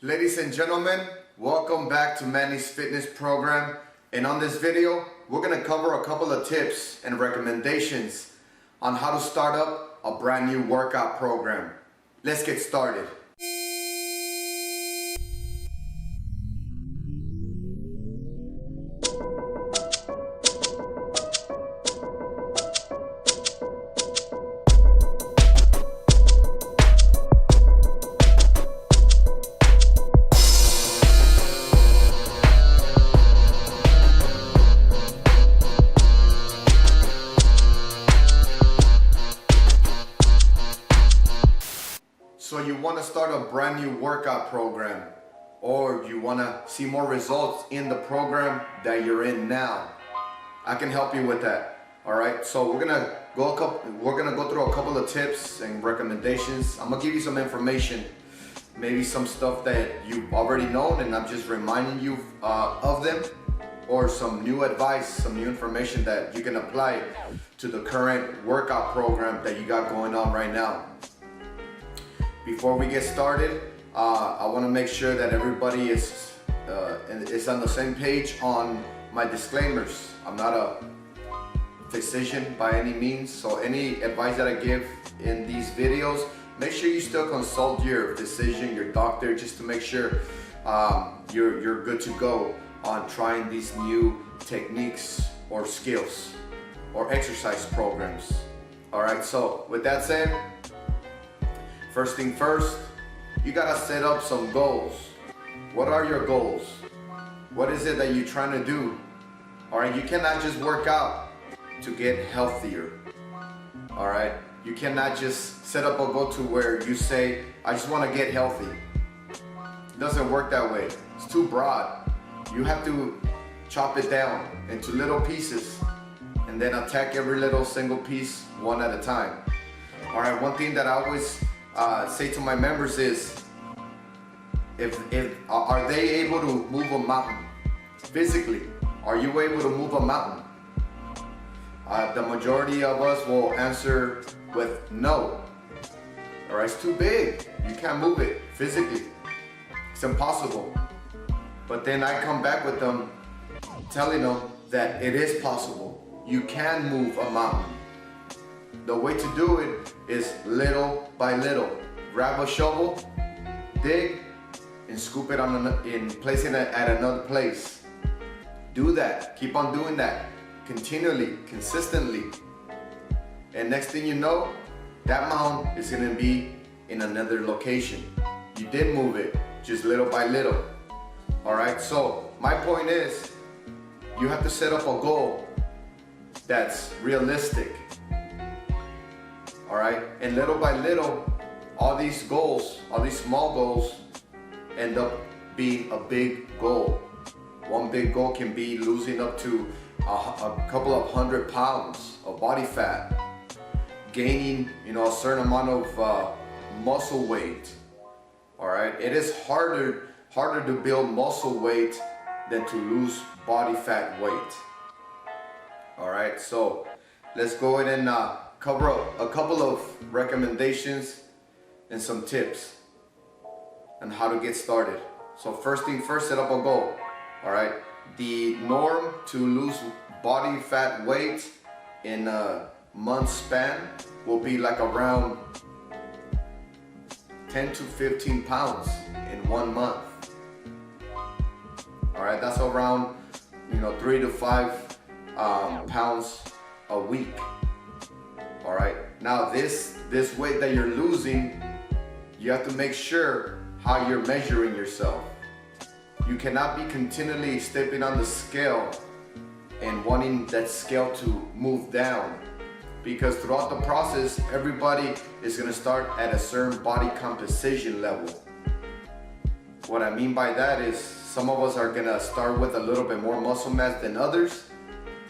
Ladies and gentlemen, welcome back to Manny's fitness program. And on this video, we're gonna cover a couple of tips and recommendations on how to start up a brand new workout program. Let's get started. So you want to start a brand new workout program, or you want to see more results in the program that you're in now. I can help you with that. All right. So we're gonna go through a couple of tips and recommendations. I'm gonna give you some information, maybe some stuff that you've already known, and I'm just reminding you of them, or some new advice, some new information that you can apply to the current workout program that you got going on right now. Before we get started, I want to make sure that everybody is on the same page on my disclaimers. I'm not a physician by any means, so any advice that I give in these videos, make sure you still consult your physician, your doctor, just to make sure you're good to go on trying these new techniques or skills or exercise programs. All right, so with that said, first thing first, you gotta set up some goals. What are your goals? What is it that you're trying to do? All right, you cannot just work out to get healthier. All right, you cannot just set up a goal to where you say, I just wanna get healthy. It doesn't work that way. It's too broad. You have to chop it down into little pieces and then attack every little single piece one at a time. All right, one thing that I always say to my members is, are they able to move a mountain? Physically, are you able to move a mountain? The majority of us will answer with no. All right, it's too big. You can't move it physically. It's impossible. But then I come back with them, telling them that it is possible. You can move a mountain. The way to do it is little by little. Grab a shovel, dig, and scoop it placing it at another place. Do that. Keep on doing that continually, consistently. And next thing you know, that mountain is going to be in another location. You did move it, just little by little. All right. So my point is, you have to set up a goal that's realistic. All right, and little by little, all these goals, all these small goals, end up being a big goal. One big goal can be losing up to a couple of 100 pounds of body fat, gaining, a certain amount of muscle weight. All right, it is harder to build muscle weight than to lose body fat weight. All right, so let's go ahead and cover up a couple of recommendations and some tips on how to get started. So first thing first, set up a goal. All right, the norm to lose body fat weight in a month span will be like around 10 to 15 pounds in 1 month. All right, that's around 3 to 5 pounds a week. All right, now this weight that you're losing, you have to make sure how you're measuring yourself. You cannot be continually stepping on the scale and wanting that scale to move down, because throughout the process, everybody is going to start at a certain body composition level. What I mean by that is, some of us are going to start with a little bit more muscle mass than others.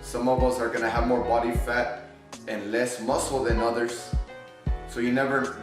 Some of us are going to have more body fat and less muscle than others. So everything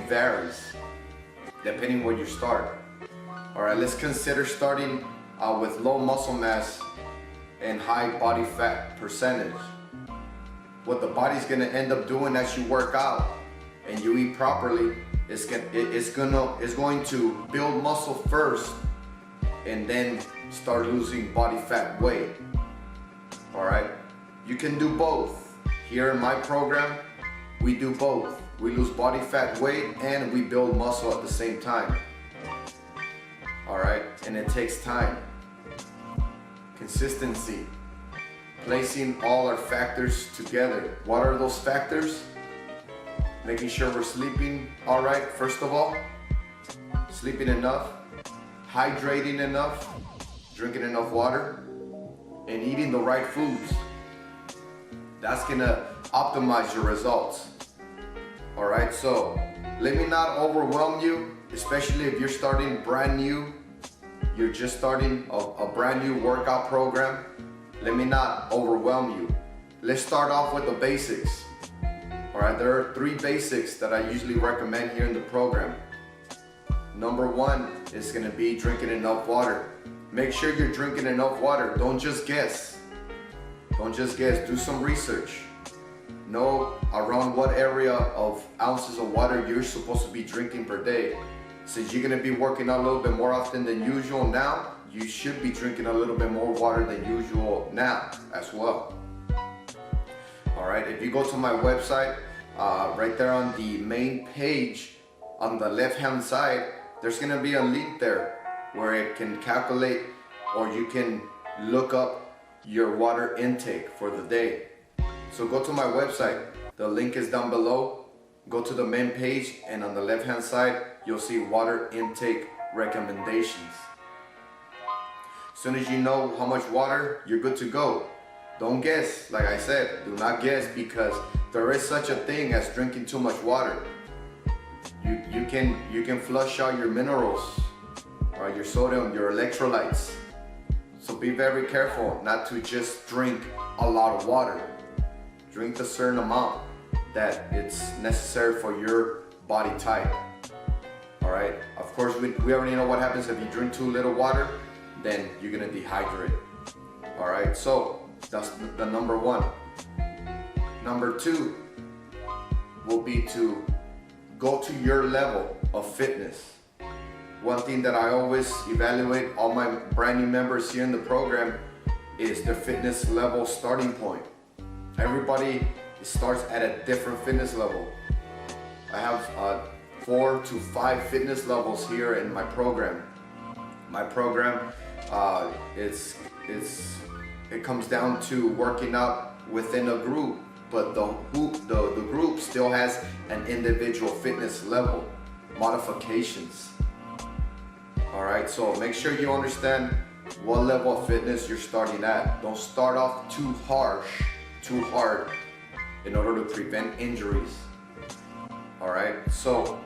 varies depending where you start. All right, let's consider starting with low muscle mass and high body fat percentage. What the body's gonna end up doing as you work out and you eat properly It's going to build muscle first and then start losing body fat weight. All right, you can do both. Here in my program, we do both. We lose body fat weight and we build muscle at the same time. All right, and it takes time. Consistency. Placing all our factors together. What are those factors? Making sure we're sleeping all right, first of all. Sleeping enough, hydrating enough, drinking enough water, and eating the right foods. That's gonna optimize your results. All right, so let me not overwhelm you, especially if you're starting brand new. You're just starting a brand new workout program. Let me not overwhelm you. Let's start off with the basics. All right, there are 3 basics that I usually recommend here in the program. Number 1 is gonna be drinking enough water. Make sure you're drinking enough water. Don't just guess. Don't just guess, do some research. Know around what area of ounces of water you're supposed to be drinking per day. Since you're gonna be working out a little bit more often than usual now, you should be drinking a little bit more water than usual now as well. All right, if you go to my website, right there on the main page, on the left-hand side, there's gonna be a link there where it can calculate, or you can look up your water intake for the day. So go to my website, the link is down below. Go to the main page, and on the left-hand side, you'll see water intake recommendations. As soon as you know how much water, you're good to go. Don't guess, like I said, do not guess, because there is such a thing as drinking too much water. You can flush out your minerals, or your sodium, your electrolytes. So be very careful not to just drink a lot of water. Drink a certain amount that it's necessary for your body type. All right, of course we already know what happens if you drink too little water, then you're gonna dehydrate. All right, so that's the number 1. Number 2 will be to go to your level of fitness. One thing that I always evaluate all my brand new members here in the program is their fitness level starting point. Everybody starts at a different fitness level. I have 4 to 5 fitness levels here in my program. My program, it comes down to working out within a group, but the group still has an individual fitness level modifications. All right, so make sure you understand what level of fitness you're starting at. Don't start off too hard in order to prevent injuries. All right, so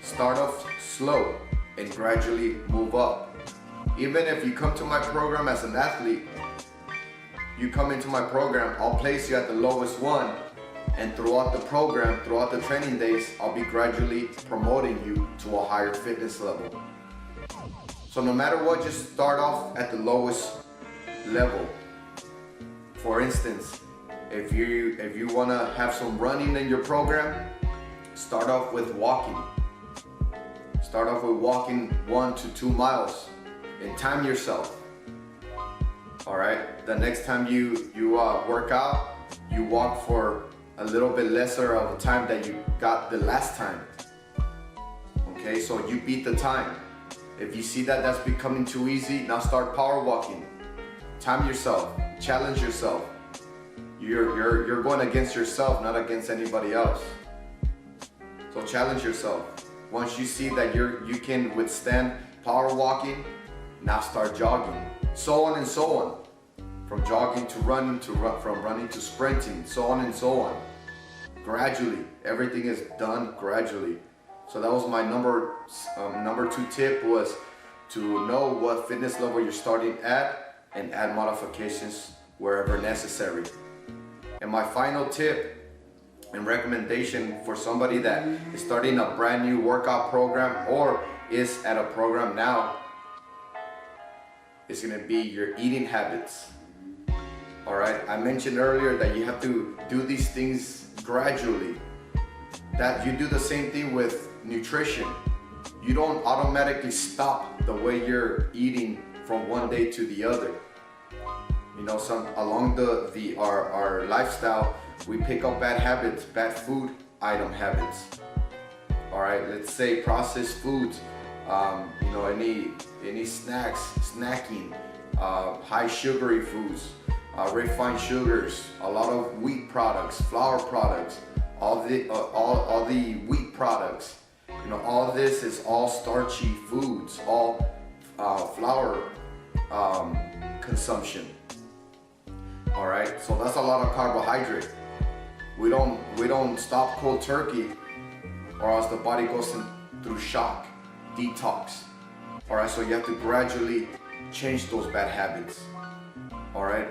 start off slow and gradually move up. Even if you come to my program as an athlete, you come into my program, I'll place you at the lowest one, and throughout the program, throughout the training days, I'll be gradually promoting you to a higher fitness level. So no matter what, just start off at the lowest level. For instance, if you want to have some running in your program, start off with walking. Start off with walking 1 to 2 miles and time yourself. All right, the next time you work out, you walk for a little bit lesser of a time that you got the last time. Okay, so you beat the time. If you see that that's becoming too easy, now start power walking. Time yourself, challenge yourself. You're going against yourself, not against anybody else. So challenge yourself. Once you see that you can withstand power walking, now start jogging. So on and so on. From jogging to running, from running to sprinting, so on and so on. Gradually, everything is done gradually. So that was my number 2 tip, was to know what fitness level you're starting at and add modifications wherever necessary. And my final tip and recommendation for somebody that is starting a brand new workout program or is at a program now is going to be your eating habits. All right, I mentioned earlier that you have to do these things gradually. That you do the same thing with nutrition, you don't automatically stop the way you're eating from one day to the other. You know, along our lifestyle, we pick up bad habits, bad food item habits. All right, let's say processed foods, you know, any snacks, snacking, high sugary foods, refined sugars, a lot of wheat products, flour products, all the wheat products. You know, all this is all starchy foods, all flour consumption. All right, so that's a lot of carbohydrate. We don't stop cold turkey, or else the body goes through shock, detox. All right, so you have to gradually change those bad habits. All right,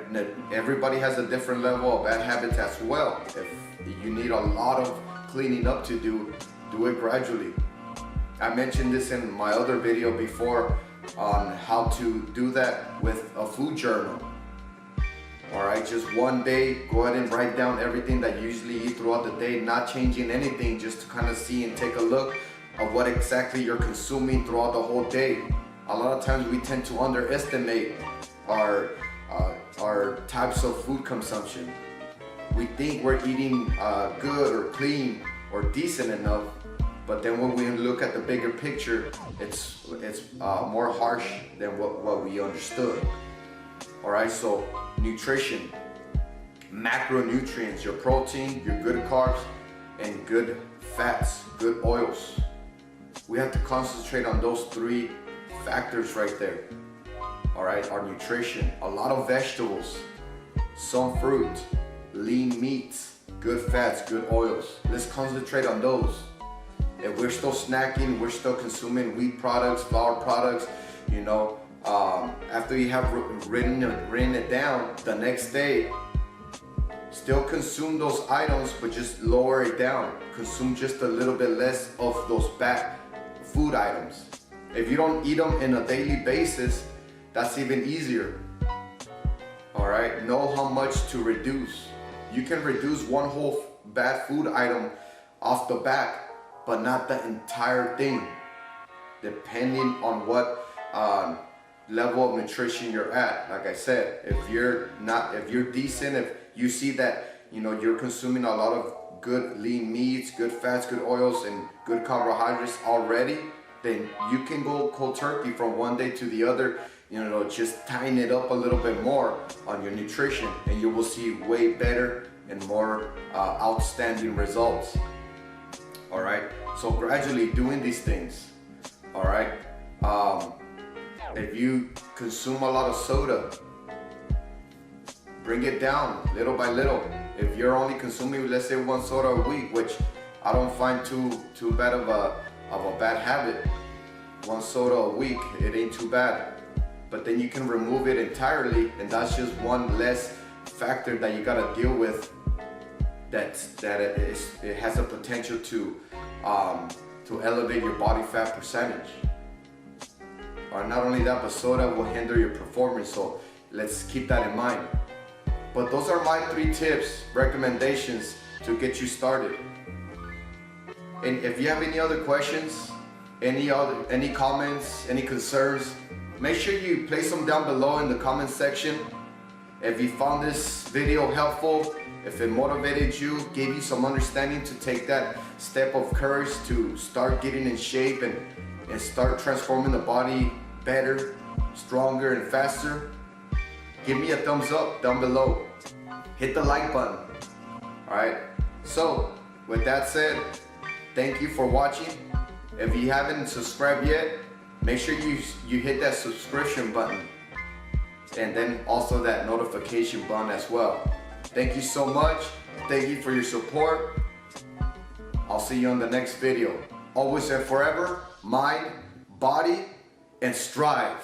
everybody has a different level of bad habits as well. If you need a lot of cleaning up to do it gradually. I mentioned this in my other video before on how to do that with a food journal. All right, just one day, go ahead and write down everything that you usually eat throughout the day, not changing anything, just to kind of see and take a look of what exactly you're consuming throughout the whole day. A lot of times we tend to underestimate our types of food consumption. We think we're eating good or clean or decent enough, but then when we look at the bigger picture, it's more harsh than what we understood. All right, so nutrition, macronutrients, your protein, your good carbs, and good fats, good oils. We have to concentrate on those three factors right there. All right, our nutrition, a lot of vegetables, some fruit, lean meats, good fats, good oils. Let's concentrate on those. If we're still snacking, we're still consuming wheat products, flour products, you know, after you have written it down, the next day, still consume those items, but just lower it down. Consume just a little bit less of those bad food items. If you don't eat them on a daily basis, that's even easier. All right, know how much to reduce. You can reduce one whole bad food item off the bat, but not the entire thing, depending on what level of nutrition you're at. Like I said, if you're decent, if you see that, you know, you're consuming a lot of good lean meats, good fats, good oils, and good carbohydrates already, then you can go cold turkey from one day to the other, you know, just tying it up a little bit more on your nutrition, and you will see way better and more outstanding results. All right, so gradually doing these things. All right, if you consume a lot of soda, bring it down little by little. If you're only consuming, let's say, one soda a week, which I don't find too bad of a bad habit. One soda a week, it ain't too bad. But then you can remove it entirely, and that's just one less factor that you gotta deal with. That it has a potential to elevate your body fat percentage. Or not only that, but soda will hinder your performance. So let's keep that in mind. But those are my 3 tips, recommendations to get you started. And if you have any other questions, any comments, any concerns, make sure you place them down below in the comment section. If you found this video helpful, if it motivated you, gave you some understanding to take that step of courage to start getting in shape and start transforming the body better, stronger, and faster, give me a thumbs up down below. Hit the like button. All right. So with that said, thank you for watching. If you haven't subscribed yet, make sure you hit that subscription button, and then also that notification button as well. Thank you so much. Thank you for your support. I'll see you on the next video. Always and forever, mind, body, and strive.